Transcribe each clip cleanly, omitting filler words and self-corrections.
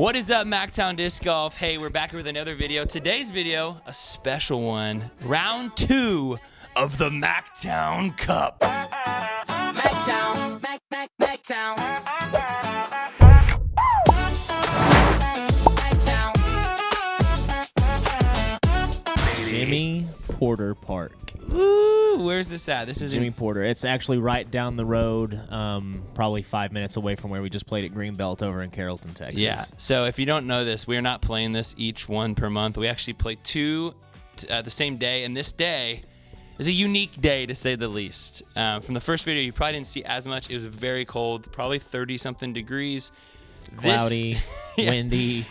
What is up, Macktown Disc Golf? Hey, we're back with another video. Today's video, a special one. Round 2 of the Macktown Cup. Macktown, Macktown. Jimmy Porter Park. Ooh, where's this at? This is Jimmy Porter. It's actually right down the road, probably 5 minutes away from where we just played at Greenbelt over in Carrollton, Texas. Yeah, so if you don't know this, we are not playing this each one per month. We actually play two the same day, and this day is a unique day, to say the least. From the first video, you probably didn't see as much. It was very cold, probably 30-something degrees. Cloudy, Yeah. windy.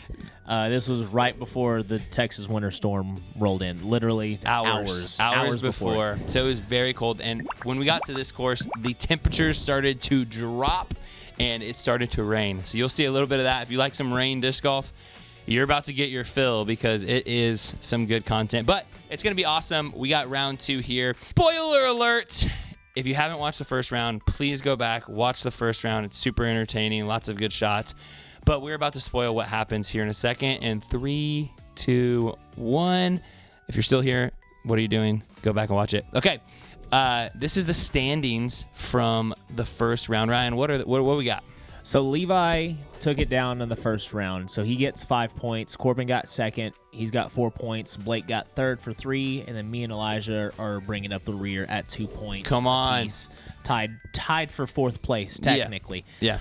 This was right before the Texas winter storm rolled in. Literally hours before. So it was very cold. And when we got to this course, the temperatures started to drop and it started to rain. So you'll see a little bit of that. If you like some rain disc golf, you're about to get your fill because it is some good content. But it's going to be awesome. We got round 2 here. Spoiler alert! If you haven't watched the first round, please go back, watch the first round. It's super entertaining, lots of good shots. But we're about to spoil what happens here in a second. In 3, 2, 1. If you're still here, what are you doing? Go back and watch it. Okay. This is the standings from the first round. Ryan, what we got? So Levi took it down in the first round. So he gets 5 points. Corbin got second. He's got 4 points. Blake got third for 3. And then me and Elijah are bringing up the rear at 2 points. Come on. Apiece. Tied for 4th place, technically. Yeah.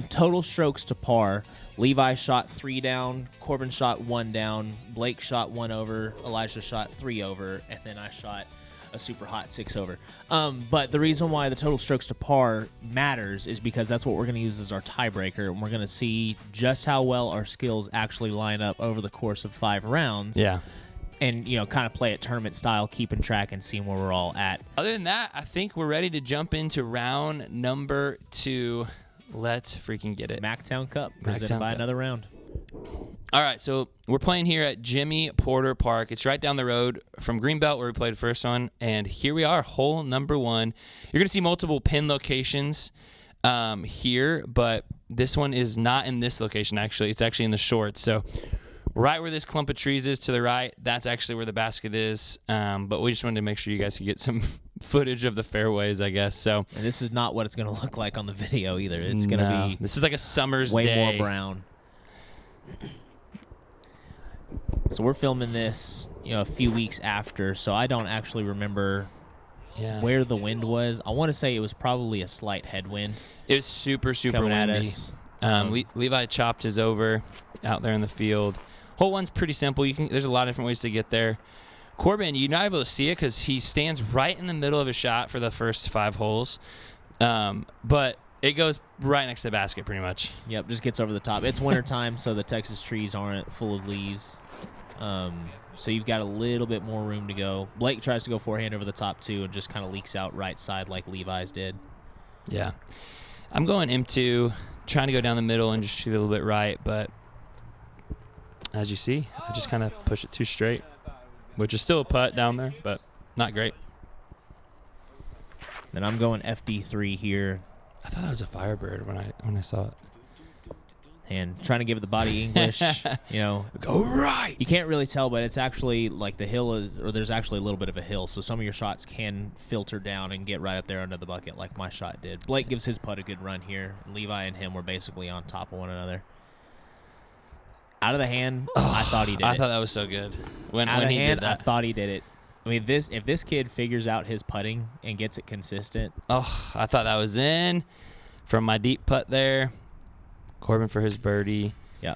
Total strokes to par. Levi shot 3 down. Corbin shot 1 down. Blake shot 1 over. Elijah shot 3 over. And then I shot a super hot 6 over. But the reason why the total strokes to par matters is because that's what we're going to use as our tiebreaker, and we're going to see just how well our skills actually line up over the course of 5 rounds. Yeah. And, kind of play it tournament style, keeping track and seeing where we're all at. Other than that, I think we're ready to jump into round number 2. Let's freaking get it. Macktown Cup, presented Macktown by Cup. another round. All right, so we're playing here at Jimmy Porter Park. It's right down the road from Greenbelt, where we played the first one. And here we are, hole number 1. You're going to see multiple pin locations here, but this one is not in this location, actually. It's actually in the shorts. So right where this clump of trees is to the right, that's actually where the basket is. But we just wanted to make sure you guys could get some footage of the fairways, I guess. So And this is not what it's going to look like on the video either. It's going to be this is like a summer's way day. more brown. So we're filming this, a few weeks after, so I don't actually remember where the wind was. I want to say it was probably a slight headwind. It was super, super coming windy. at us. Levi chopped his over out there in the field. Hole 1's pretty simple. There's a lot of different ways to get there. Corbin, you're not able to see it because he stands right in the middle of his shot for the first 5 holes. But it goes right next to the basket pretty much. Yep, just gets over the top. It's wintertime, so the Texas trees aren't full of leaves. So you've got a little bit more room to go. Blake tries to go forehand over the top, too, and just kind of leaks out right side like Levi's did. Yeah. I'm going M2, trying to go down the middle and just shoot a little bit right, but as you see, I just kind of push it too straight, which is still a putt down there, but not great. Then I'm going FD3 here. I thought that was a Firebird when I saw it. And trying to give it the body English, Go right! You can't really tell, but it's actually like the hill is, or there's actually a little bit of a hill, so some of your shots can filter down and get right up there under the bucket like my shot did. Blake gives his putt a good run here. Levi and him were basically on top of one another. Out of the hand, I thought he did I it. thought that was so good. When Out of he hand, did that. I thought he did it. I mean, if this kid figures out his putting and gets it consistent. Oh, I thought that was in from my deep putt there. Corbin for his birdie. Yeah.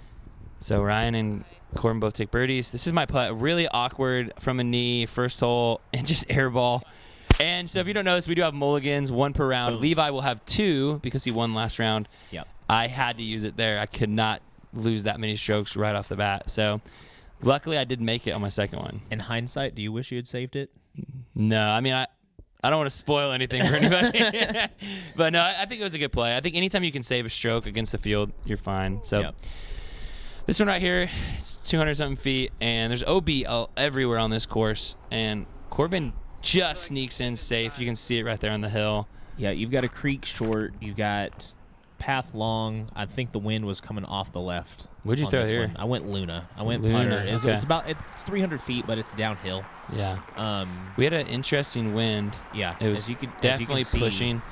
So Ryan and Corbin both take birdies. This is my putt. Really awkward from a knee, first hole, and just airball. And so if you don't notice, we do have mulligans, 1 per round. Boom. Levi will have 2 because he won last round. Yep. I had to use it there. I could not lose that many strokes right off the bat. So luckily I did make it on my second one. In hindsight, do you wish you had saved it? No, I mean, I don't want to spoil anything for anybody. But no, I think it was a good play. I think anytime you can save a stroke against the field, you're fine. So Yep. This one right here, it's 200-something feet, and there's OB everywhere on this course. And Corbin just sneaks in safe. You can see it right there on the hill. Yeah, you've got a creek short. You've got path long. I think the wind was coming off the left. What'd you on throw this here? one. I went Luna. I went Luna, putter. okay. It's 300 feet, but it's downhill. Yeah. We had an interesting wind. Yeah, It was definitely see, pushing.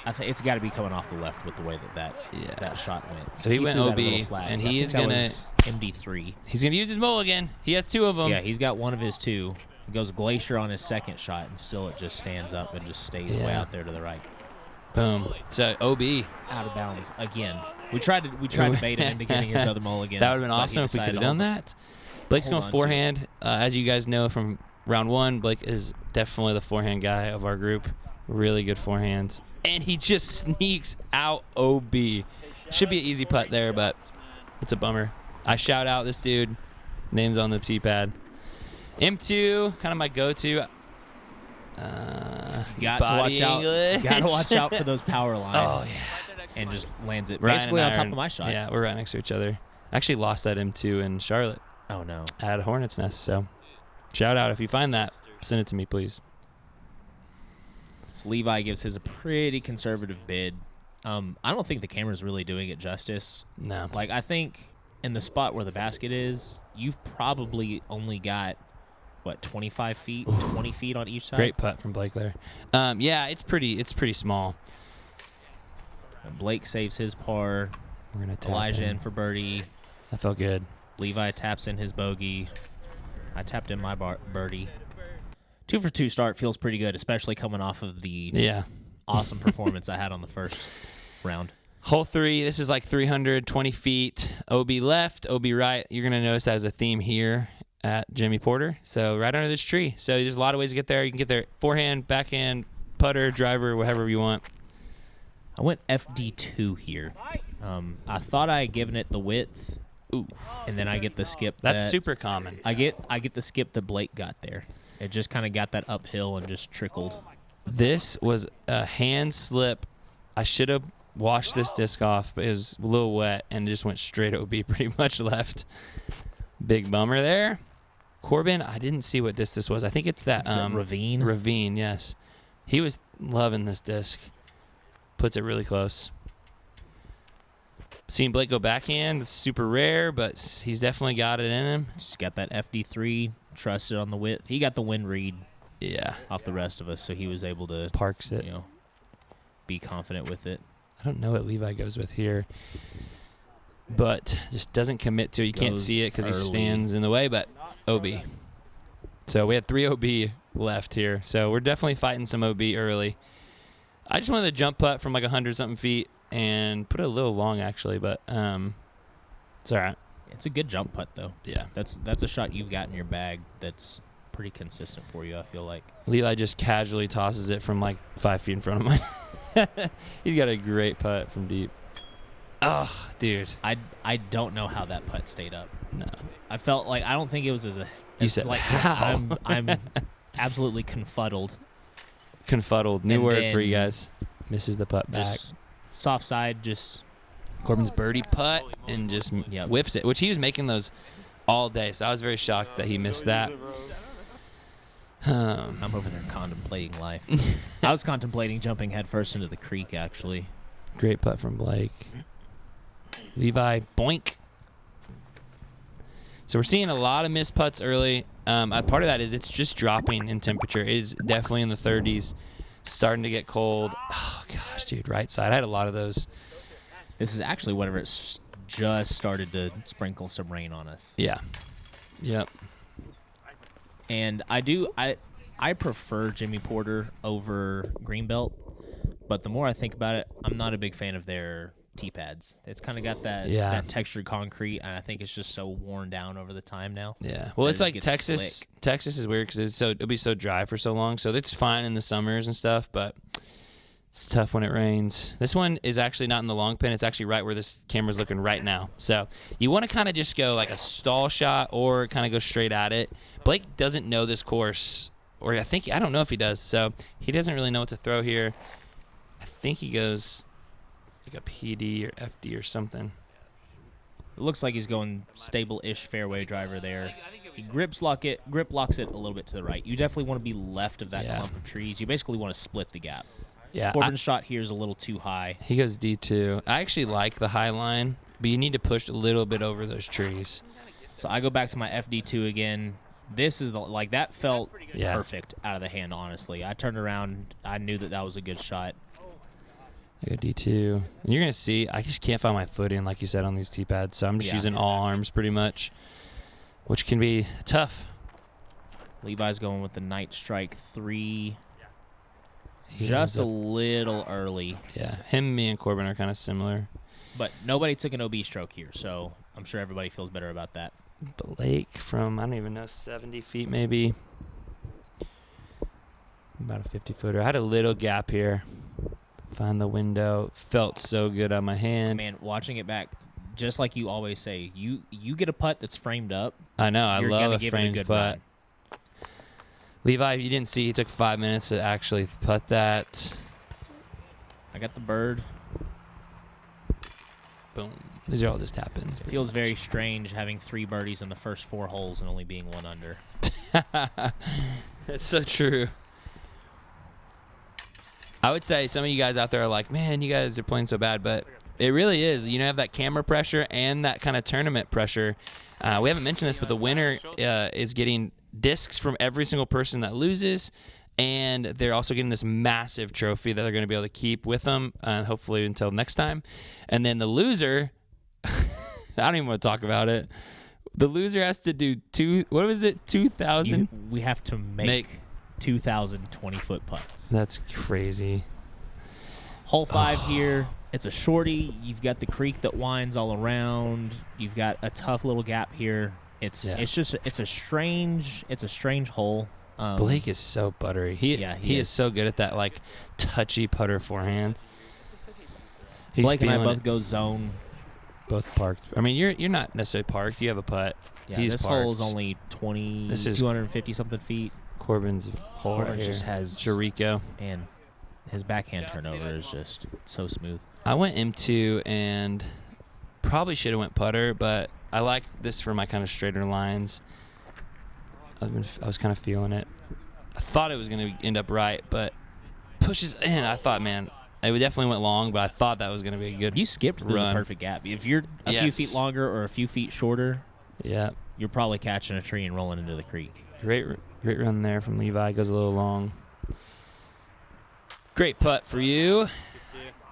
I think it's got to be coming off the left with the way that shot went. So he went threw that OB, a little flat. and I he think is that going to was MD3. He's going to use his mulligan. He has 2 of them. Yeah, he's got one of his 2. He goes Glacier on his second shot, and still it just stands up and just stays way out there to the right. Boom. So OB. Out of bounds again. We tried to bait him into getting his other mulligan. That would have been awesome if we could have done that. Blake's going forehand. As you guys know from round 1, Blake is definitely the forehand guy of our group. Really good forehands. And he just sneaks out OB. Should be an easy putt there, but it's a bummer. I shout out this dude. Name's on the tee pad. M2, kind of my go-to. Got to watch out. English. Got to watch out for those power lines. Oh, yeah. And just lands it Ryan basically and on I top are- of my shot. Yeah, we're right next to each other. Actually lost that M2 in Charlotte Oh no. at Hornet's Nest. So shout out. If you find that, send it to me, please. So Levi gives his a pretty conservative bid. I don't think the camera's really doing it justice. No. Like, I think in the spot where the basket is, you've probably only got, 25 feet, 20 feet on each side? Great putt from Blake there. Yeah, it's pretty small. And Blake saves his par. We're going to tap Elijah in. in for birdie. That felt good. Levi taps in his bogey. I tapped in my birdie. 2 for 2 start feels pretty good, especially coming off of the awesome performance I had on the first round. Hole 3, this is like 320 feet. OB left, OB right. You're going to notice that as a theme here at Jimmy Porter. So right under this tree. So there's a lot of ways to get there. You can get there forehand, backhand, putter, driver, whatever you want. I went FD2 here. I thought I had given it the width. Ooh. And then I get the skip. That's that, super common. I get the skip that Blake got there. It just kind of got that uphill and just trickled. This was a hand slip. I should have washed this disc off, but it was a little wet and it just went straight OB pretty much left. Big bummer there. Corbin, I didn't see what disc this was. I think it's that Ravine. Ravine, yes. He was loving this disc. Puts it really close. Seeing Blake go backhand, it's super rare, but he's definitely got it in him. He's got that FD3, trusted on the width. He got the wind read off the rest of us, so he was able to Parks it. Be confident with it. I don't know what Levi goes with here, but just doesn't commit to it. You can't Goes see it because he early. stands in the way, but OB. So we had 3 OB left here, so we're definitely fighting some OB early. I just wanted to jump putt from like 100-something feet and put it a little long, actually, but it's all right. It's a good jump putt, though. Yeah. That's a shot you've got in your bag that's pretty consistent for you, I feel like. Levi just casually tosses it from like 5 feet in front of mine. He's got a great putt from deep. Oh, dude. I don't know how that putt stayed up. No. I felt like I don't think it was as You said like how? I'm absolutely confuddled. Confuddled. New And word for you then guys. Misses the putt back. Just soft side, just Corbin's birdie putt and just whiffs it, which he was making those all day. So I was very shocked that he missed that. I'm over there contemplating life. I was contemplating jumping headfirst into the creek, actually. Great putt from Blake. Levi, boink. So we're seeing a lot of missed putts early. Part of that is it's just dropping in temperature. It is definitely in the 30s, starting to get cold. Oh, gosh, dude, right side. I had a lot of those. This is actually whenever it's just started to sprinkle some rain on us. Yeah. Yep. And I prefer Jimmy Porter over Greenbelt, but the more I think about it, I'm not a big fan of their tee pads. It's kind of got that textured concrete, and I think it's just so worn down over the time now. Yeah. Well, it's it like gets Texas. slick. Texas is weird because it'll be so dry for so long. So it's fine in the summers and stuff, but it's tough when it rains. This one is actually not in the long pin. It's actually right where this camera's looking right now. So you want to kind of just go like a stall shot or kind of go straight at it. Blake doesn't know this course, or I don't know if he does. So he doesn't really know what to throw here. I think he goes like a PD or FD or something. It looks like he's going stable-ish fairway driver there. He grip locks it a little bit to the right. You definitely want to be left of that clump of trees. You basically want to split the gap. Yeah, Corbin's shot here is a little too high. he goes D2. I actually like the high line, but you need to push a little bit over those trees. So I go back to my FD2 again. This is that felt Yeah. perfect out of the hand, honestly. I turned around. I knew that was a good shot. I go D2. And you're going to see, I just can't find my footing, like you said, on these tee pads. So I'm just using all arms pretty much, which can be tough. Levi's going with the Night Strike 3. He Just ends a up- little early. Yeah, him, me, and Corbin are kind of similar. But nobody took an OB stroke here, so I'm sure everybody feels better about that. Blake from, I don't even know, 70 feet maybe. About a 50-footer. I had a little gap here. Find the window. Felt so good on my hand. Man, watching it back, just like you always say, you get a putt that's framed up. I know. I You're love gonna a give it a framed good putt. run. Levi, you didn't see, he took 5 minutes to actually putt that. I got the bird. Boom. These are all just tap-ins. It feels very strange having 3 birdies in the first 4 holes and only being 1 under. That's so true. I would say some of you guys out there are like, man, you guys are playing so bad, but it really is. You know, have that camera pressure and that kind of tournament pressure. We haven't mentioned this, but the winner is getting discs from every single person that loses, and they're also getting this massive trophy that they're going to be able to keep with them, hopefully until next time. And then the loser, I don't even want to talk about it. The loser has to do 2,000? We have to make 2,000 20-foot putts. That's crazy. Hole 5 here. It's a shorty. You've got the creek that winds all around. You've got a tough little gap here. It's a strange hole. Blake is so buttery. He is so good at that like touchy putter forehand. Blake and I feeling both it. go zone. Both parked. I mean, you're not necessarily parked. You have a putt. Yeah, He's this parked. hole is only 250 something feet. Corbin's hole right Corbin here. just has Chirico. and his backhand turnover is just so smooth. I went M2 and probably should have went putter, but I like this for my kind of straighter lines. I was kind of feeling it. I thought it was going to end up right, but pushes in. I thought, man, it definitely went long, but I thought that was going to be a good You skipped through run. the perfect gap. If you're a few Yes. feet longer or a few feet shorter, Yeah. you're probably catching a tree and rolling into the creek. Great run there from Levi. Goes a little long. Great putt for you.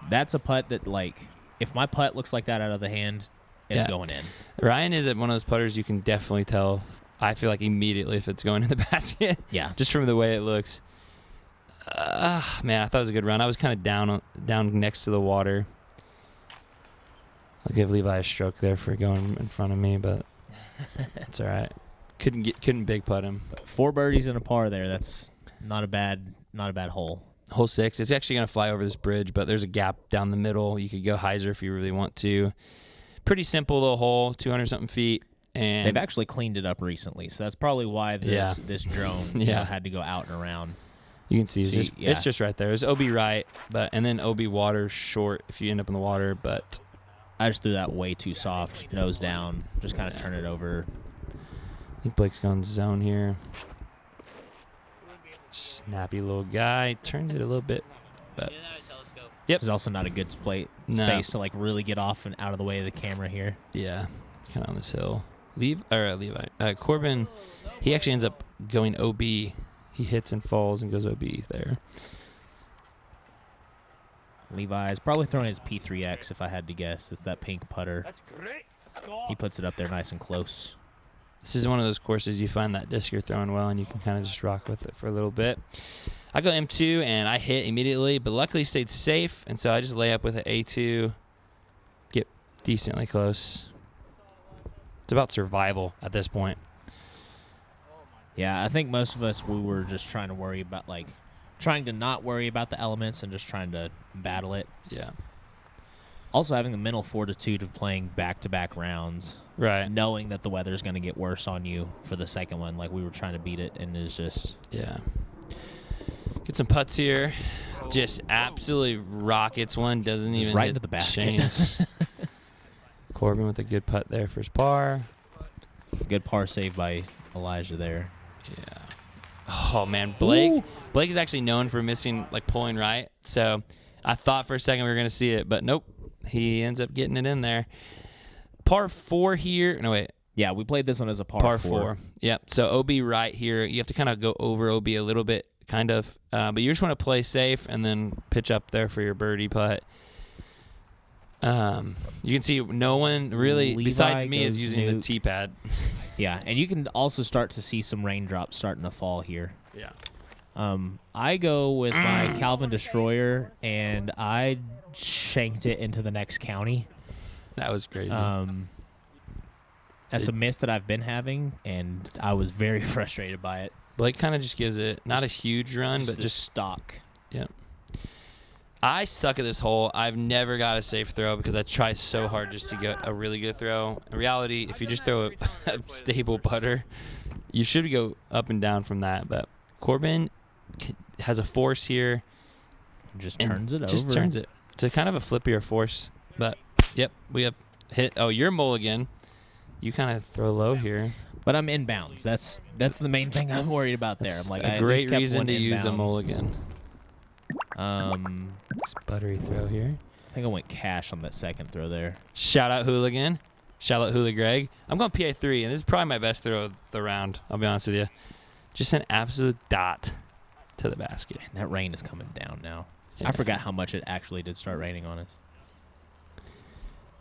That's a putt that, like, if my putt looks like that out of the hand, it's Yeah. going in. Ryan is one of those putters you can definitely tell. I feel like immediately if it's going in the basket. Yeah. Just from the way it looks. Man, I thought it was a good run. I was kind of down next to the water. I'll give Levi a stroke there for going in front of me, but it's all right. Couldn't big putt him. 4 birdies and a par there. That's not a bad hole. Hole 6. It's actually going to fly over this bridge, but there's a gap down the middle. You could go hyzer if you really want to. Pretty simple little hole, 200-something feet. And They've actually cleaned it up recently, so that's probably why this drone had to go out and around. you can see it's, See, it's just right there. It's OB right, and then OB water short if you end up in the water, but I just threw that way too soft, nose down, just kind of turn it over. I think Blake's going zone here. Snappy little guy. Turns it a little bit, but Yep. There's also not a good space No. to like really get off and out of the way of the camera here. yeah, kind of on this hill. Corbin, he actually ends up going OB. He hits and falls and goes OB there. Levi's probably throwing his P3X if I had to guess. It's that pink putter. That's great. He puts it up there nice and close. This is one of those courses you find that disc you're throwing well and you can kind of just rock with it for a little bit. I go M2 and I hit immediately, but luckily stayed safe, and so I just lay up with an A2, get decently close. It's about survival at this point. Yeah, I think most of us, we were just trying to worry about, like, trying to not worry about the elements and just trying to battle it. Yeah. Also having the mental fortitude of playing back-to-back rounds. Right. Knowing that the weather's going to get worse on you for the second one. Like, we were trying to beat it, and it's just... Yeah. Get some putts here. Just absolutely rockets one. Doesn't Just even right hit into the basket. chains. Corbin with a good putt there for his par. Good par save by Elijah there. Yeah. Oh, man. Blake Ooh. Blake is actually known for missing, like, pulling right. So I thought for a second we were going to see it, but nope. He ends up getting it in there. Par 4 here. No, wait. Yeah, we played this one as a par 4. Yep. So OB right here. You have to kind of go over OB a little bit, kind of. But you just want to play safe and then pitch up there for your birdie putt. You can see no one really, Levi besides me, is goes using the nuke. tee pad. Yeah, and you can also start to see some raindrops starting to fall here. Yeah. I go with my Calvin Destroyer, and I shanked it into the next county. That was crazy. That's a miss that I've been having, and I was very frustrated by it. Blake kind of just gives it not a huge run, but the just stock. Yep. I suck at this hole. I've never got a safe throw because I try so hard just to get a really good throw. In reality, if you just throw a stable putter, you should go up and down from that. But Corbin has a force here. Just turns it over. Just turns it. It's a kind of a flippier force. But, yep, we have hit. Oh, you're mulligan. You kind of throw low here. But I'm inbounds. That's the main thing I'm worried about there. That's I'm like, a I great just kept reason one to use a inbounds. mulligan. I Nice buttery throw here. think I went cash on that second throw there. Shout out Hooligan. Shout out Hoolig Greg. I'm going PA3, and this is probably my best throw of the round, I'll be honest with you. Just an absolute dot to the basket. And that rain is coming down now. Yeah. I forgot how much it actually did start raining on us.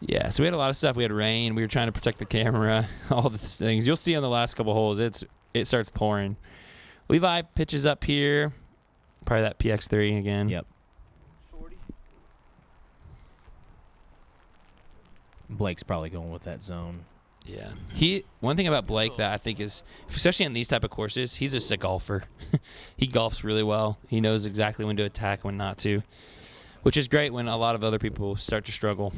Yeah, so we had a lot of stuff. We had rain. We were trying to protect the camera, all these things. You'll see on the last couple holes, it starts pouring. Levi pitches up here. Probably that PX3 again. Yep. Blake's probably going with that zone. Yeah. One thing about Blake that I think is, especially in these type of courses, he's just a golfer. He golfs really well. He knows exactly when to attack, when not to, which is great when a lot of other people start to struggle.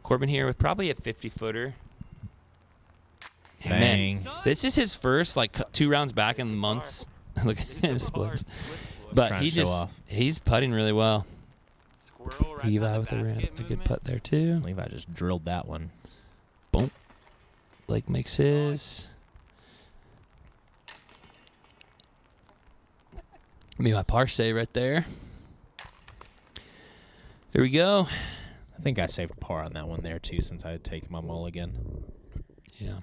Corbin here with probably a 50-footer. Bang. Man, this is his first, 2 rounds back in months. Look at his splits. But Trying to show off. he's putting really well. Levi with a good putt there, too. Levi just drilled that one. Boom. Blake makes his. Me my par save right there. Here we go. I think I saved par on that one there, too, since I had taken my mulligan. Yeah.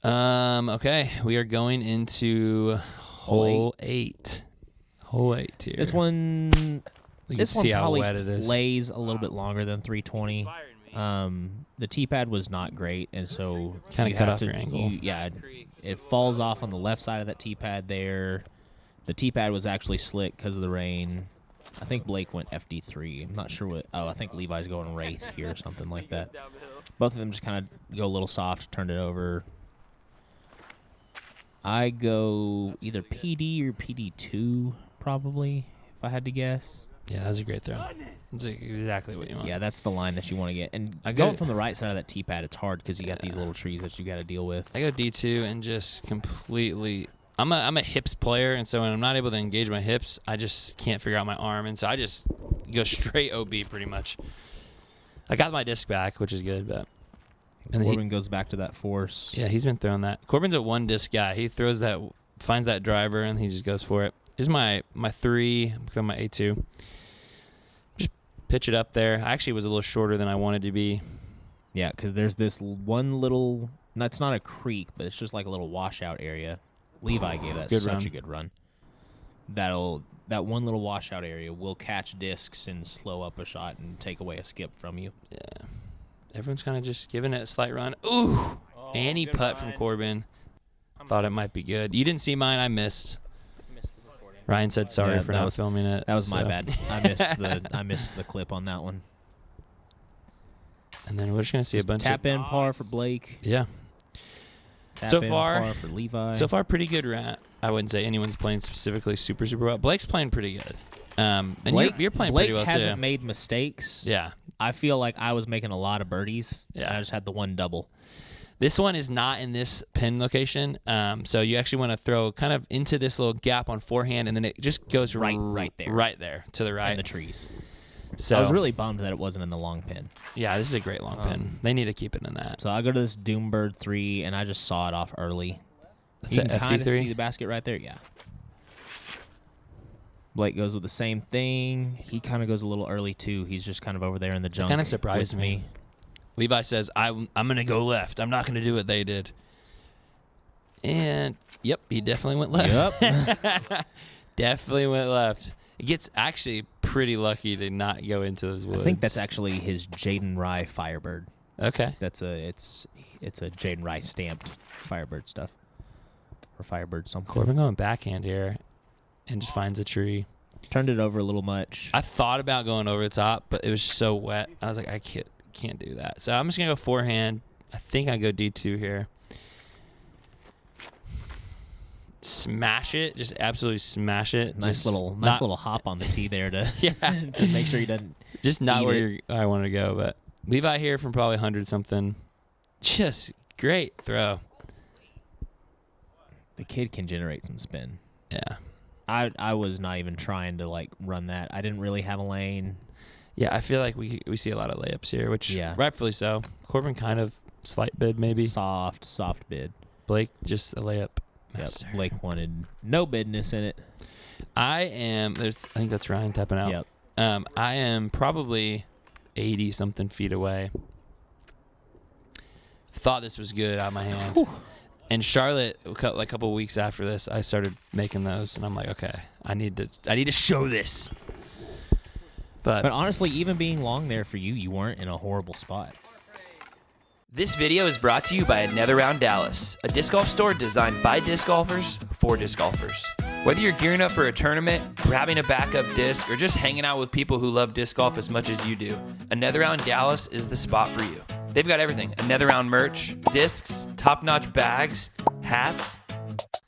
Okay, we are going into hole 8. Hole 8 here. This one, You can see how probably wet it is. plays a little bit longer than 320. The tee pad was not great, and so Kinda you cut have off to- your angle. it falls off on the left side of that tee pad there. The tee pad was actually slick because of the rain. I think Blake went FD3. I'm not sure what. Oh, I think Levi's going Wraith here or something like that. Both of them just kind of go a little soft, turned it over. I go either PD or PD2, probably, if I had to guess. Yeah, that was a great throw. That's exactly what you want. Yeah, that's the line that you want to get. And I going go- from the right side of that tee pad, it's hard because you got these little trees that you got to deal with. I go D2 and just completely. I'm a hips player, and so when I'm not able to engage my hips, I just can't figure out my arm, and so I just go straight OB pretty much. I got my disc back, which is good, but and then Corbin goes back to that force. yeah, he's been throwing that. Corbin's a one disc guy. He throws that, finds that driver, and he just goes for it. This is my 3, I'm my A2. Just pitch it up there. I actually was a little shorter than I wanted to be. Yeah, because there's this one little. That's not a creek, but it's just like a little washout area. Levi gave that Good such run. a good run. That one little washout area will catch discs and slow up a shot and take away a skip from you. Yeah. Everyone's kind of just giving it a slight run. Ooh! Annie putt from Corbin. Thought it might be good. You didn't see mine. I missed. Ryan said sorry Yeah, for that not was- filming it. That was my so- bad. I missed the clip on that one. And then we're just going to see a bunch Tap of... in par for Blake. Yeah. Tap So in far- par for Levi. So far, pretty good round. I wouldn't say anyone's playing specifically super, super well. Blake's playing pretty good. And Blake, you're playing Blake pretty well, hasn't too. made mistakes. Yeah. I feel like I was making a lot of birdies. Yeah. I just had the one double. This one is not in this pin location. So you actually want to throw kind of into this little gap on forehand, and then it just goes Right there. Right there to the right. In the trees. So I was really bummed that it wasn't in the long pin. yeah, this is a great long pin. They need to keep it in that. So I go to this Doombird 3, and I just saw it off early. That's you an can kind of FD3? see the basket right there. Yeah. Blake goes with the same thing. He kind of goes a little early, too. He's just kind of over there in the junk. Kind of surprised with me. Levi says, I'm going to go left. I'm not going to do what they did. And, yep, he definitely went left. Yep. Definitely went left. It gets actually pretty lucky to not go into those woods. I think that's actually his Jaden Rye Firebird. Okay. It's a Jaden Rye stamped Firebird stuff. Or Firebird something. Corbin going backhand here and just finds a tree. Turned it over a little much. I thought about going over the top, but it was so wet. I was like, I can't do that. So I'm just going to go forehand. I think I go D2 here. Smash it. Just absolutely smash it. Nice little hop on the tee there to yeah. to make sure he doesn't just not eat where I want to go. But Levi here from probably 100 something. Just great throw. The kid can generate some spin. Yeah. I was not even trying to like run that. I didn't really have a lane. Yeah, I feel like we see a lot of layups here, which rightfully so. Corbin kind of slight bid maybe. Soft bid. Blake just a layup. Yep. Blake wanted no business in it. I think that's Ryan tapping out. Yep. I am probably 80 something feet away. Thought this was good out of my hand. Whew. And Charlotte, like a couple weeks after this, I started making those, and I'm like, okay, I need to show this. But honestly, even being long there for you weren't in a horrible spot. This video is brought to you by Another Round Dallas, a disc golf store designed by disc golfers for disc golfers. Whether you're gearing up for a tournament, grabbing a backup disc, or just hanging out with people who love disc golf as much as you do, Another Round Dallas is the spot for you. They've got everything: Another Round merch, discs, top-notch bags, hats,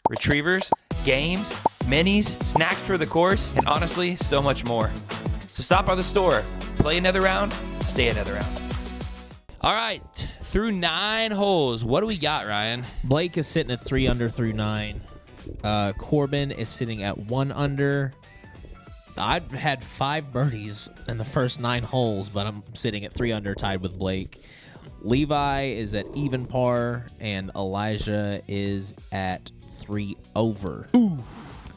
retrievers, games, minis, snacks for the course, and honestly, so much more. So stop by the store, play another round, stay another round. all right, through 9 holes, what do we got, Ryan? Blake is sitting at 3 under through 9. Corbin is sitting at 1 under. I've had 5 birdies in the first 9 holes, but I'm sitting at 3 under, tied with Blake. Levi is at even par, and Elijah is at 3 over. Ooh.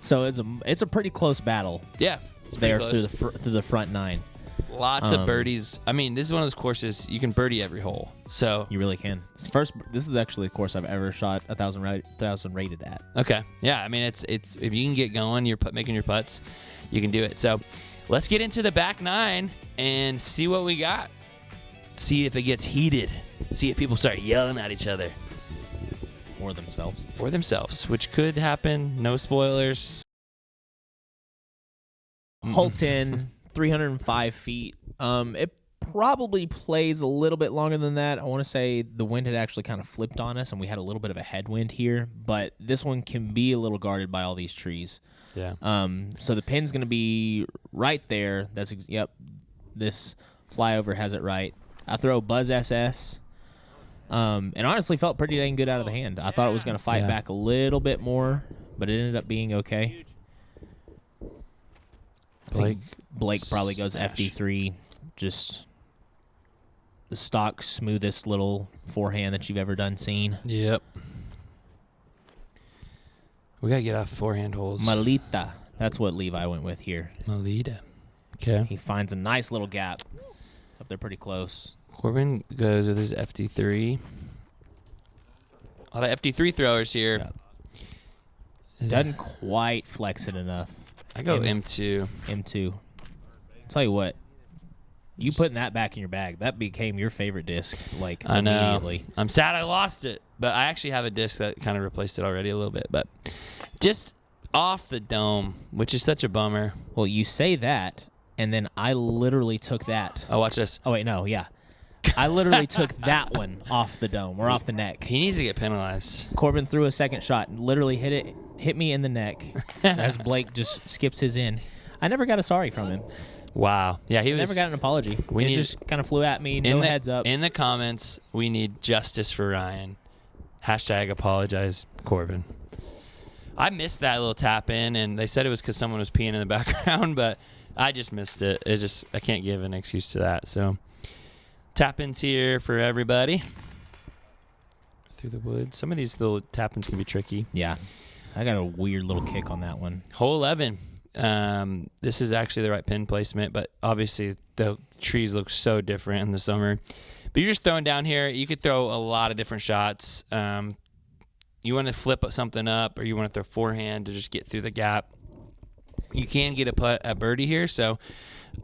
So it's a pretty close battle. Yeah, it's there close. through the front 9. Lots of birdies. I mean, this is one of those courses you can birdie every hole. So You really can. This is actually the course I've ever shot 1,000 rated at. okay, yeah. I mean, it's if you can get going, you're making your putts, you can do it. So let's get into the back 9 and see what we got. See if it gets heated. See if people start yelling at each other. Or themselves. Which could happen. No spoilers. Hole 10, 305 feet. It probably plays a little bit longer than that. I want to say the wind had actually kind of flipped on us, and we had a little bit of a headwind here. But this one can be a little guarded by all these trees. Yeah. So the pin's going to be right there. This flyover has it right. I throw Buzz SS. And honestly felt pretty dang good out of the hand. I thought it was going to fight back a little bit more, but it ended up being okay. Blake probably goes FD3, just the stock smoothest little forehand that you've ever seen. Yep. We got to get off forehand holes. Malita. That's what Levi went with here. Malita. Okay. He finds a nice little gap up there pretty close. Corbin goes with his FD3. A lot of FD3 throwers here. Yeah. Doesn't quite flex it enough. I go M2. M2. Tell you what, you putting that back in your bag, that became your favorite disc, like, I know. immediately. I'm sad I lost it, but I actually have a disc that kind of replaced it already a little bit, but just off the dome, which is such a bummer. Well, you say that, and then I literally took that. Oh, watch this. Oh, wait, no, yeah. I literally took that one off the dome, or off the neck. He needs to get penalized. Corbin threw a second shot and literally hit me in the neck as Blake just skips his in. I never got a sorry from him. Wow. Yeah, he Never got an apology. It just kind of flew at me, no heads up. In the comments, we need justice for Ryan. Hashtag apologize, Corbin. I missed that little tap in, and they said it was because someone was peeing in the background, but I just missed it. I can't give an excuse to that. So tap ins here for everybody. through the woods. Some of these little tap-ins can be tricky. Yeah. I got a weird little kick on that one. Hole 11. This is actually the right pin placement, but obviously the trees look so different in the summer. But you're just throwing down here. You could throw a lot of different shots. You want to flip something up, or you want to throw forehand to just get through the gap. You can get a birdie here, so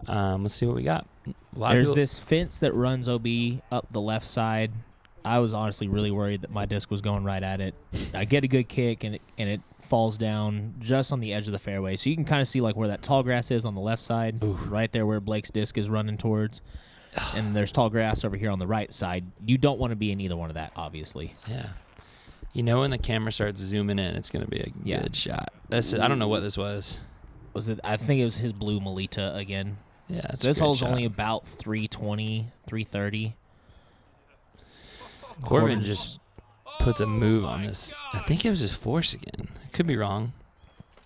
let's see what we got. There's this fence that runs OB up the left side. I was honestly really worried that my disc was going right at it. I get a good kick, and it falls down just on the edge of the fairway. So you can kind of see like where that tall grass is on the left side, right there where Blake's disc is running towards. And there's tall grass over here on the right side. You don't want to be in either one of that, obviously. Yeah. You know when the camera starts zooming in, it's going to be a good shot. I don't know what this was. Was it? I think it was his blue Melita again. Yeah, so this hole's only about 320, 330. Corbin just puts a move on this. I think it was his force again. I could be wrong.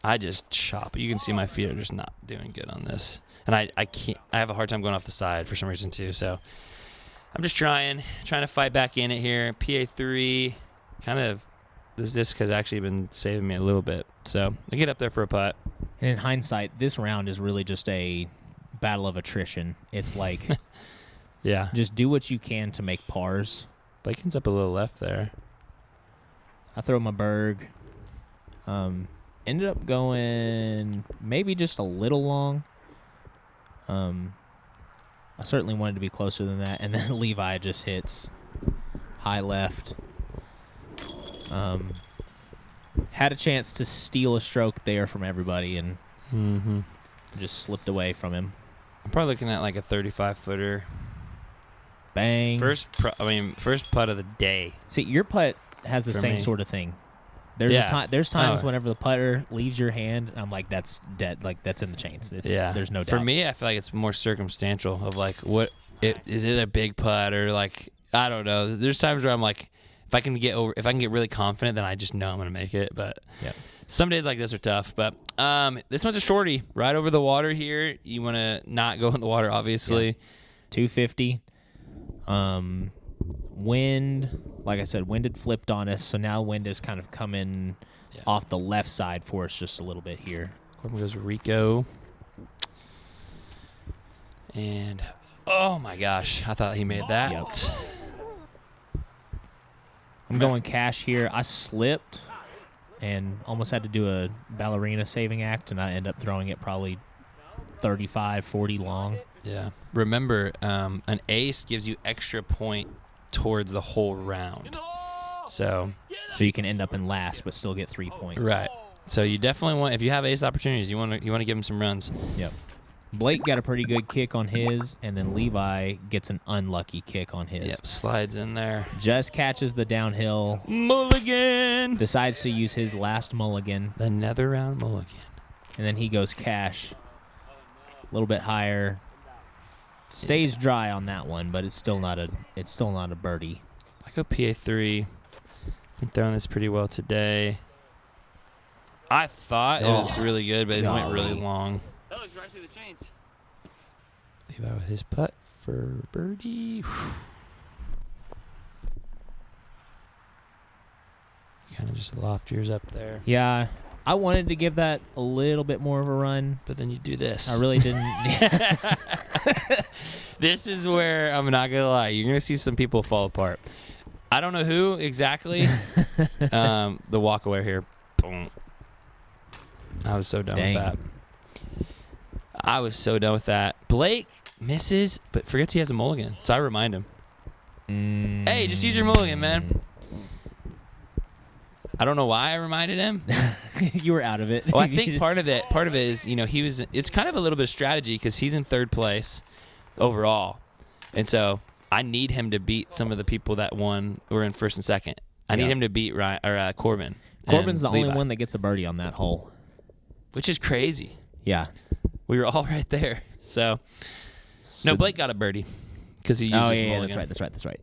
I just chop. You can see my feet are just not doing good on this. And I can't. I have a hard time going off the side for some reason too. So I'm just trying to fight back in it here. PA3, kind of. This disc has actually been saving me a little bit. So I get up there for a putt. And in hindsight, this round is really just a battle of attrition. It's like, yeah, just do what you can to make pars. Blake ends up a little left there. I throw my Berg. Ended up going maybe just a little long. I certainly wanted to be closer than that. And then Levi just hits high left. Had a chance to steal a stroke there from everybody and just slipped away from him. I'm probably looking at like a 35-footer. Bang. First putt of the day. See, your putt has the same sort of thing. There's times whenever the putter leaves your hand, and I'm like, that's dead. Like, that's in the chains. There's no doubt. For me, I feel like it's more circumstantial of like, is it a big putt or like, I don't know. There's times where I'm like, if I can get really confident, then I just know I'm going to make it. But some days like this are tough. But this one's a shorty, right over the water here. You want to not go in the water, obviously. Yeah. 250. Wind, like I said, wind had flipped on us, so now wind is kind of coming off the left side for us just a little bit here. Corbin goes Rico. And, oh my gosh, I thought he made that. Yep. I'm going cash here. I slipped and almost had to do a ballerina saving act, and I end up throwing it probably 35, 40 long. Yeah. Remember, an ace gives you extra point towards the whole round. So you can end up in last but still get 3 points. Right. So you definitely want, if you have ace opportunities, you want to give him some runs. Yep. Blake got a pretty good kick on his, and then Levi gets an unlucky kick on his. Yep, slides in there. Just catches the downhill. Mulligan! Decides to use his last mulligan. The nether round mulligan. And then he goes cash. A little bit higher. Stays dry on that one, but it's still not a birdie. I go PA3. Been throwing this pretty well today. I thought it was really good, but it went really long. That looks right through the chains. Levi with his putt for birdie. Kind of just loft yours up there. Yeah, I wanted to give that a little bit more of a run. But then you do this. I really didn't. This is where, I'm not going to lie, you're going to see some people fall apart. I don't know who exactly. The walk away here. Boom. I was so done with that. I was so done with that. Blake misses, but forgets he has a mulligan. So I remind him. Hey, just use your mulligan, man. I don't know why I reminded him. You were out of it. Well, I think part of it is, it's kind of a little bit of strategy because he's in third place overall. And so I need him to beat some of the people that were in first and second. I need him to beat Corbin. Corbin's the only one that gets a birdie on that hole. Which is crazy. Yeah. We were all right there. So no, Blake got a birdie because he used his mulligan. That's right.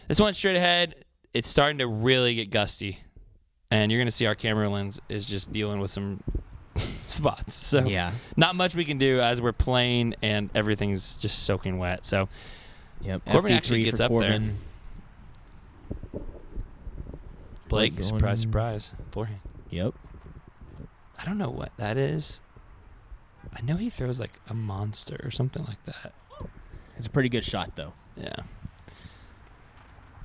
This one's straight ahead. It's starting to really get gusty. And you're going to see our camera lens is just dealing with some spots. So not much we can do as we're playing and everything's just soaking wet. So Corbin actually gets up there. Blake, Going- surprise, surprise. Forehand. Yep. I don't know what that is. I know he throws like a monster or something like that. It's a pretty good shot, though. Yeah.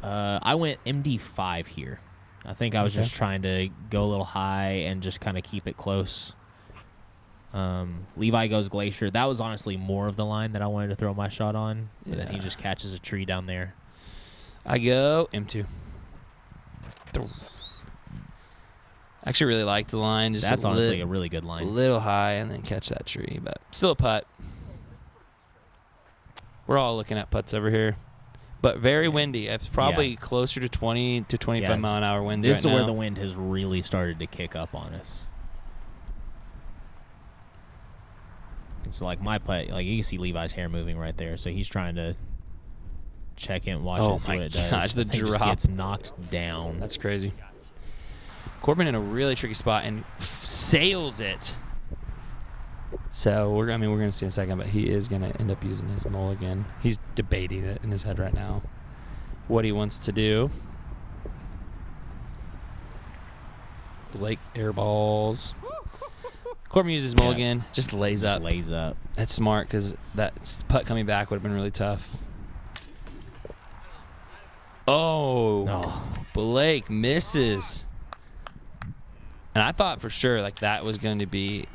I went MD5 here. I think I was Okay. just trying to go a little high and just kind of keep it close. Levi goes Glacier. That was honestly more of the line that I wanted to throw my shot on. But then he Yeah. just catches a tree down there. I go M2. Actually really liked the line. Just That's honestly a really good a line. little high and then catch that tree, but still a putt. We're all looking at putts over here, but very windy. It's probably closer to 20 to 25 Yeah. mile an hour winds This is right where now. the wind has really started to kick up on us. So like my putt, like you can see Levi's hair moving right there. So he's trying to check in, watch Oh it, see my what it does. gosh, the thing just drop. gets knocked down. That's crazy. Corbin in a really tricky spot and sails it. So we're gonna see in a second, but he is gonna end up using his mulligan. He's debating it in his head right now, what he wants to do. Blake airballs. Corbin uses mulligan, just lays Just up. lays up. That's smart because that putt coming back would have been really tough. Oh, No. Blake misses. And I thought for sure like that was going to be,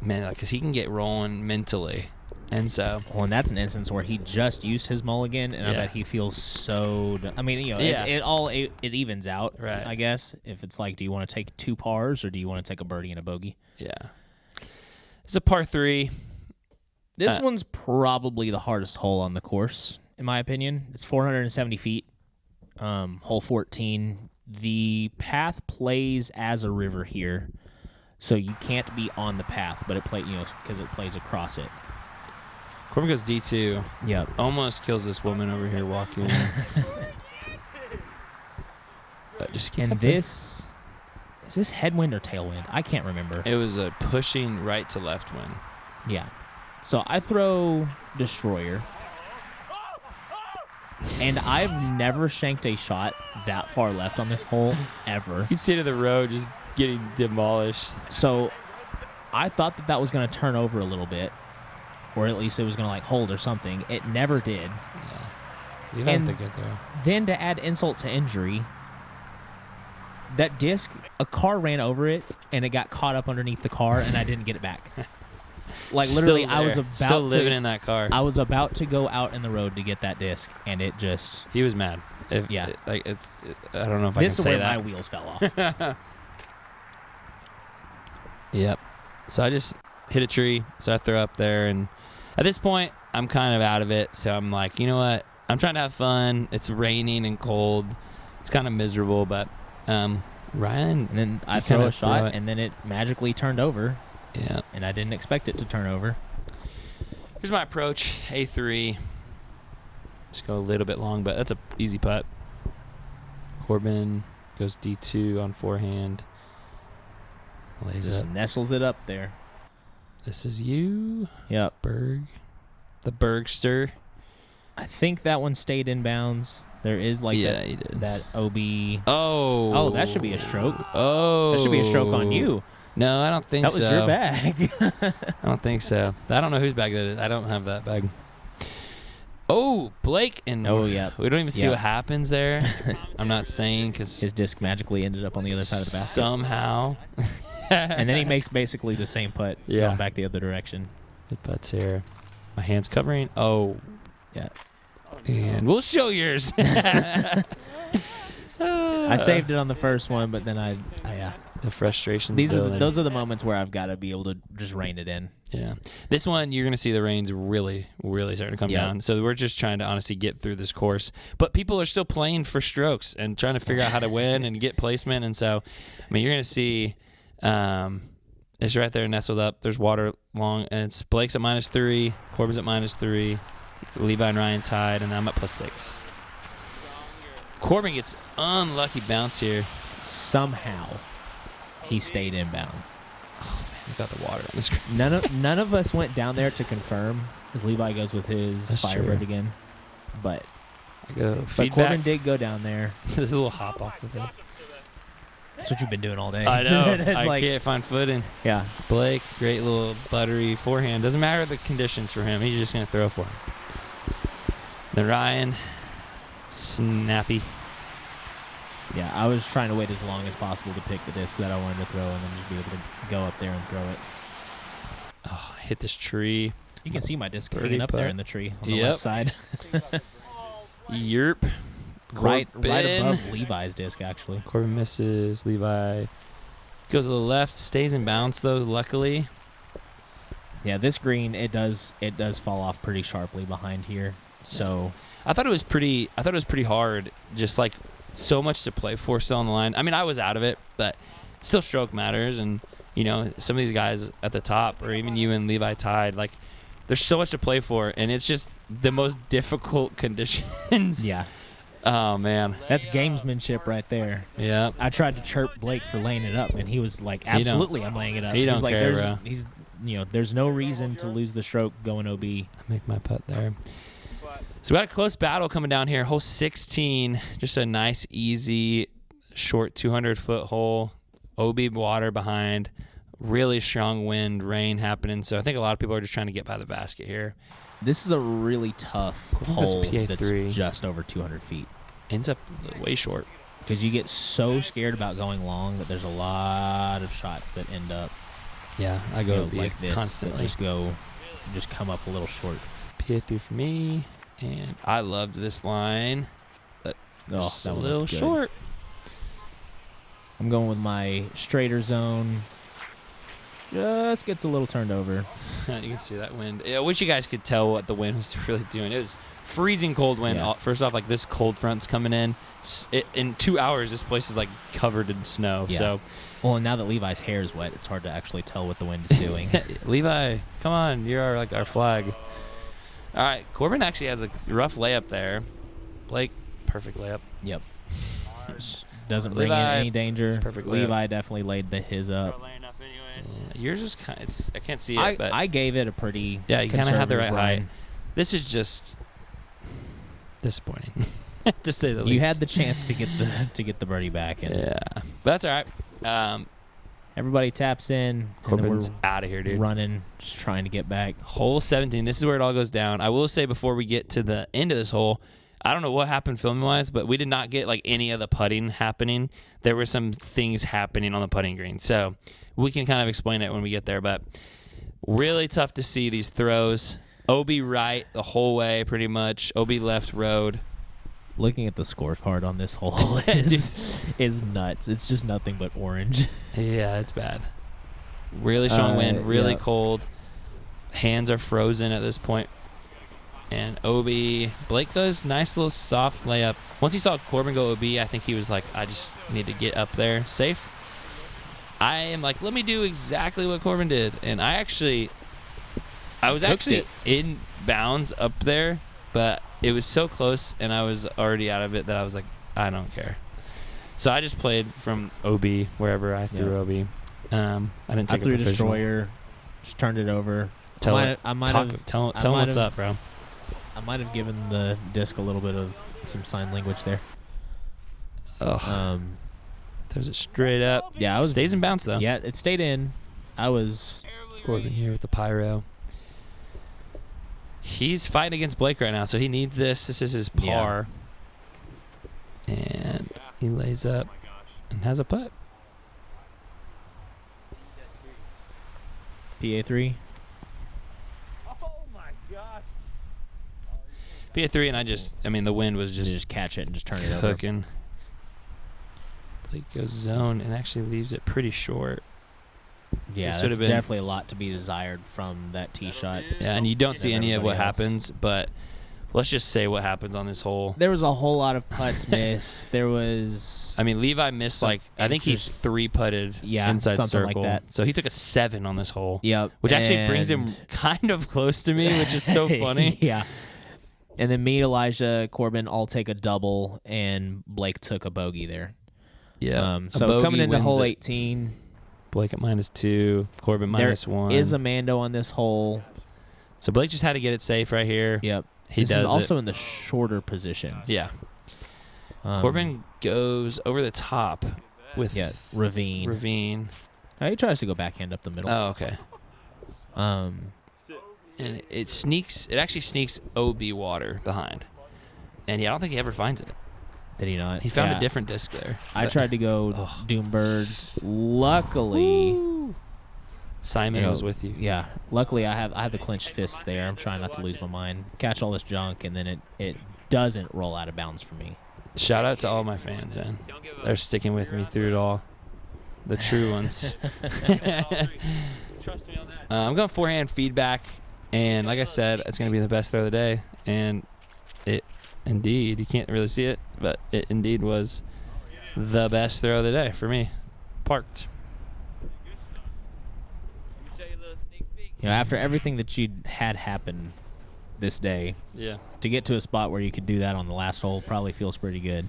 man, because he can get rolling mentally. And so, Well, and that's an instance where he just used his mulligan, and I Yeah. bet he feels so. I mean, you know, Yeah. it evens out, Right. I guess. If it's like, do you want to take 2 pars or do you want to take a birdie and a bogey? yeah. It's a par 3. This one's probably the hardest hole on the course, in my opinion. It's 470 feet, hole 14. The path plays as a river here, so you can't be on the path, but it because it plays across it. Corbin goes D2. Yep. Almost kills this woman over here walking in. But just gets And up there. this is this headwind or tailwind? I can't remember. It was a pushing right to left wind. Yeah. So I throw Destroyer. And I've never shanked a shot that far left on this hole, ever. You can see to the road just getting demolished. So I thought that was going to turn over a little bit, or at least it was going to like hold or something. It never did. You don't And- think it though. Then to add insult to injury, that disc, a car ran over it, and it got caught up underneath the car, and I didn't get it back. Like literally, Still I was there. about still to living in that car. I was about to go out in the road to get that disc, and it just. He was mad. Yeah. I don't know if I This can is say where that. my wheels fell off. Yep. So I just hit a tree. So I throw up there, and at this point, I'm kind of out of it. So I'm like, you know what? I'm trying to have fun. It's raining and cold. It's kind of miserable, but Ryan. And then I You throw kinda a shot, throw it. and then it magically turned over, Yeah. and I didn't expect it to turn over. Here's my approach. A3. Just go a little bit long, but that's a easy putt. Corbin goes D2 on forehand. Lays Just up. nestles it up there. This is you, Yep. Berg. The Bergster. I think that one stayed in bounds. There is like Yeah, he did. that OB. Oh. Oh, that should be a stroke. Oh. That should be a stroke on you. No, I don't think That so. was your bag. I don't think so. I don't know whose bag that is. I don't have that bag. Oh, Blake. And Oh, yeah. We don't even see Yeah. what happens there. I'm not saying because His disc magically ended up on the other side of the basket. somehow. And then he makes basically the same putt Yeah. going back the other direction. Good putts here. My hand's covering. Oh. Yeah. And we'll show yours. I saved it on the first one, but then I The frustrations. those are the moments where I've got to be able to just rein it in. Yeah. This one, you're going to see the rains really, really starting to come Yep. down. So we're just trying to honestly get through this course. But people are still playing for strokes and trying to figure out how to win and get placement. And so, I mean, you're going to see it's right there nestled up. There's water long. And it's Blake's at -3. Corbin's at -3. Levi and Ryan tied. And I'm at +6. Corbin gets unlucky bounce here. Somehow, he stayed in bounds. We've got the water on the screen. None of us went down there to confirm, as Levi goes with his That's Firebird true. again. But I go but feedback. Corbin did go down there. There's a little hop off of it. That's what you've been doing all day. I know. It's I like, can't find footing. yeah. Blake, great little buttery forehand. Doesn't matter the conditions for him. He's just going to throw for him. Then Ryan, snappy. Yeah, I was trying to wait as long as possible to pick the disc that I wanted to throw and then just be able to go up there and throw it. Oh, hit this tree. You can see my disc Birdie hanging up there putt. in the tree on the Yep. left side. Yerp. right Corbin. above Levi's disc, actually. Corbin misses. Levi goes to the left. Stays in bounds, though, luckily. Yeah, this green, it does fall off pretty sharply behind here. So I thought it was pretty hard. Just like so much to play for still on the line. I mean, I was out of it, but still stroke matters. And, you know, some of these guys at the top, or even you and Levi tied, like, there's so much to play for. And it's just the most difficult conditions. yeah, Oh, man. that's gamesmanship right there. Yeah. I tried to chirp Blake for laying it up, and he was like, He don't- "Absolutely, I'm laying it up." he don't he's like, care, "There's," bro. he's, there's no reason to lose the stroke going OB. I make my putt there. So we got a close battle coming down here. Hole 16, just a nice, easy, short 200-foot hole. OB water behind. Really strong wind, rain happening. So I think a lot of people are just trying to get by the basket here. This is a really tough hole that's PA3. just over 200 feet. Ends up way short. Because you get so scared about going long that there's a lot of shots that end up Yeah, I go OB like this. constantly. That just come up a little short. PA3 for me. And I loved this line, but just a that one little looked good. short. I'm going with my straighter zone. Just gets a little turned over. You can see that wind. I wish you guys could tell what the wind was really doing. It was freezing cold wind. Yeah. First off, like this cold front's coming in. In 2 hours, this place is like covered in snow. Yeah. So, Well, and now that Levi's hair is wet, it's hard to actually tell what the wind is doing. Levi, come on, you're our flag. All right, Corbin actually has a rough layup there. Blake, perfect layup. Yep. Just doesn't bring in Levi, any danger. perfect layup. Levi definitely laid his up. Yeah, yours is kind. I can't see it, but I gave it a pretty yeah, you kind of had the right conservative height. line. This is just disappointing, to say the least. You had the chance to get the birdie back in. Yeah, but that's all right. Everybody taps in, and then Corbin's we're out of here, dude. running, just trying to get back. Hole 17. This is where it all goes down. I will say before we get to the end of this hole, I don't know what happened filming-wise, but we did not get like any of the putting happening. There were some things happening on the putting green, so we can kind of explain it when we get there. But really tough to see these throws. OB right the whole way, pretty much. OB left road. Looking at the scorecard on this hole is nuts. It's just nothing but orange. Yeah, it's bad. Really strong wind, really yeah. cold. Hands are frozen at this point. And OB, Blake does nice little soft layup. Once he saw Corbin go OB, I think he was like, I just need to get up there safe. I am like, let me do exactly what Corbin did. And I was actually in bounds up there, but it was so close and I was already out of it that I was like, I don't care. So I just played from OB wherever I threw OB. I didn't take I threw a professional. destroyer, just turned it over. Tell I might him have what's up, bro. I might have given the disc a little bit of some sign language there. Ugh. Throws it straight up. Yeah, I was Stays in bounds though. Yeah, it stayed in. I was Corbin here with the pyro. He's fighting against Blake right now, so he needs this. This is his par. And he lays up and has a putt. PA3. PA3, and the wind was Just just catch it and just turn it over. cooking. Blake goes zone and actually leaves it pretty short. Yeah, This that's would've been- definitely a lot to be desired from that tee shot. Yeah, and you don't see any of what everybody else. happens, but let's just say what happens on this hole. There was a whole lot of putts missed. There was I mean, Levi missed Some I think he interest- 3-putted Yeah, inside something like circle. that. So he took a 7 on this hole. Yep. Which actually brings him kind of close to me, which is so funny. Yeah. And then me, Elijah, Corbin all take a double, and Blake took a bogey there. Yeah. A So bogey coming into wins hole it. 18, Blake at -2, Corbin -1. there is a Mando on this hole. So Blake just had to get it safe right here. Yep. He this does is also it. in the shorter position. Yeah. Corbin goes over the top. with Ravine. Ravine. He tries to go backhand up the middle. Oh, okay. And it actually sneaks OB water behind. And I don't think he ever finds it. Did he not? He found a different disc there. I tried to go Doombird. Luckily, Simon was with you. Yeah. Luckily, I have the clenched fist there. I'm trying not to lose my mind. Catch all this junk, and then it doesn't roll out of bounds for me. Shout out to all my fans, man. They're sticking with me through it all. The true ones. I'm going forehand feedback, and like I said, it's going to be the best throw of the day. And it indeed, you can't really see it, but it indeed was the best throw of the day for me. Parked. After everything that you had happen this day, to get to a spot where you could do that on the last hole probably feels pretty good.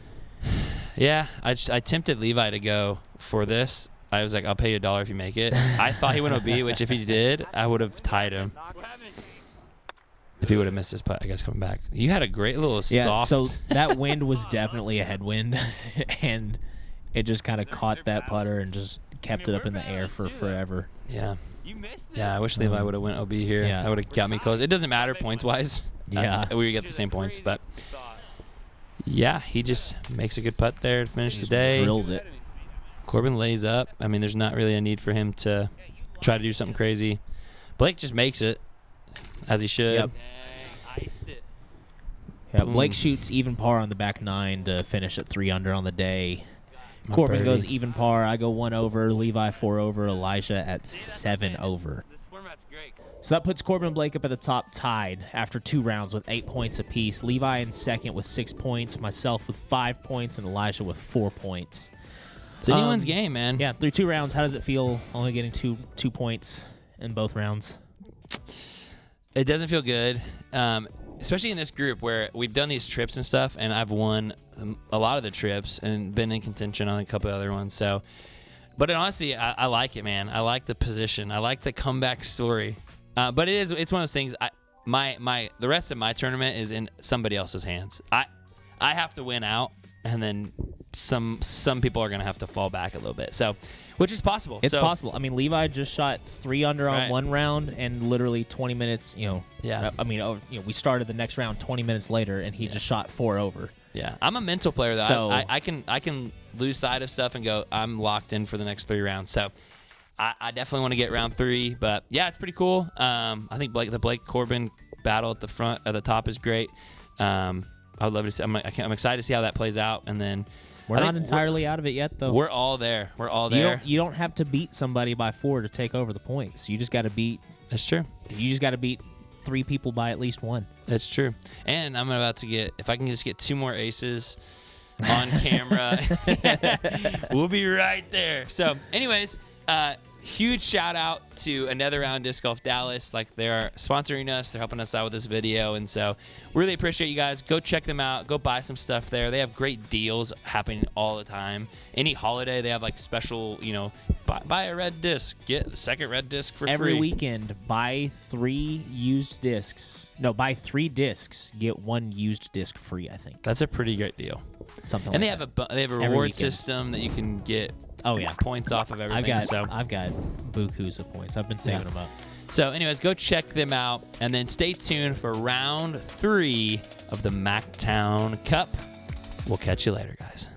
Yeah, I tempted Levi to go for this. I was like, I'll pay you $1 if you make it. I thought he went OB, which if he did, I would have tied him. If he would have missed his putt, I guess, coming back. You had a great little soft. So that wind was definitely a headwind, and it just kind of caught that putter and just kept it up in the air for forever. Yeah. Yeah, I wish Levi would have went OB here. Yeah. That would have got me close. It doesn't matter points-wise. Yeah. We would get the same points, but yeah, he just makes a good putt there to finish the day. Drills it. Corbin lays up. I mean, there's not really a need for him to try to do something crazy. Blake just makes it, as he should. Yep. Yeah, Blake shoots even par on the back 9 to finish at 3 under on the day. Corbin birdie. goes even par. I go 1 over. Levi 4 over. Elijah at 7 over. So that puts Corbin and Blake up at the top tied after 2 rounds with 8 points apiece. Levi in second with 6 points. Myself with 5 points. And Elijah with 4 points. It's anyone's game, man. Yeah, through 2 rounds, how does it feel only getting two points in both rounds? It doesn't feel good, especially in this group where we've done these trips and stuff, and I've won a lot of the trips and been in contention on a couple of other ones. So, but honestly, I like it, man. I like the position. I like the comeback story. But it's one of those things. The rest of my tournament is in somebody else's hands. I have to win out, and then some people are gonna have to fall back a little bit. So, which is possible. It's possible. I mean, Levi just shot 3 under on Right. 1 round, and literally 20 minutes. Yeah. I mean, we started the next round 20 minutes later, and he just shot 4 over. Yeah, I'm a mental player though. So- I can lose sight of stuff and go, I'm locked in for the next 3 rounds. So I definitely want to get round 3. But yeah, it's pretty cool. I think the Blake Corbin battle at the top is great. I would love to see. I'm excited to see how that plays out, and then We're not entirely out of it yet, though. we're all there. We're all there. You don't have to beat somebody by 4 to take over the points. You just got to beat. That's true. You just got to beat 3 people by at least 1. That's true. And I'm about to get, if I can just get 2 more aces on camera, we'll be right there. So, anyways, huge shout out to Another Round Disc Golf Dallas. Like, they're sponsoring us, they're helping us out with this video, and so really appreciate you guys. Go check them out. Go buy some stuff there. They have great deals happening all the time. Any holiday, they have like special, buy a red disc, get the second red disc for Every free. weekend, buy 3 used discs. No, buy 3 discs, get 1 used disc free, I think. That's a pretty great deal. Something And like they have a Every reward weekend. system that you can get points off of everything. I've got bukus of points. I've been saving them up. So anyways, go check them out, and then stay tuned for round 3 of the Macktown Cup. We'll catch you later, guys.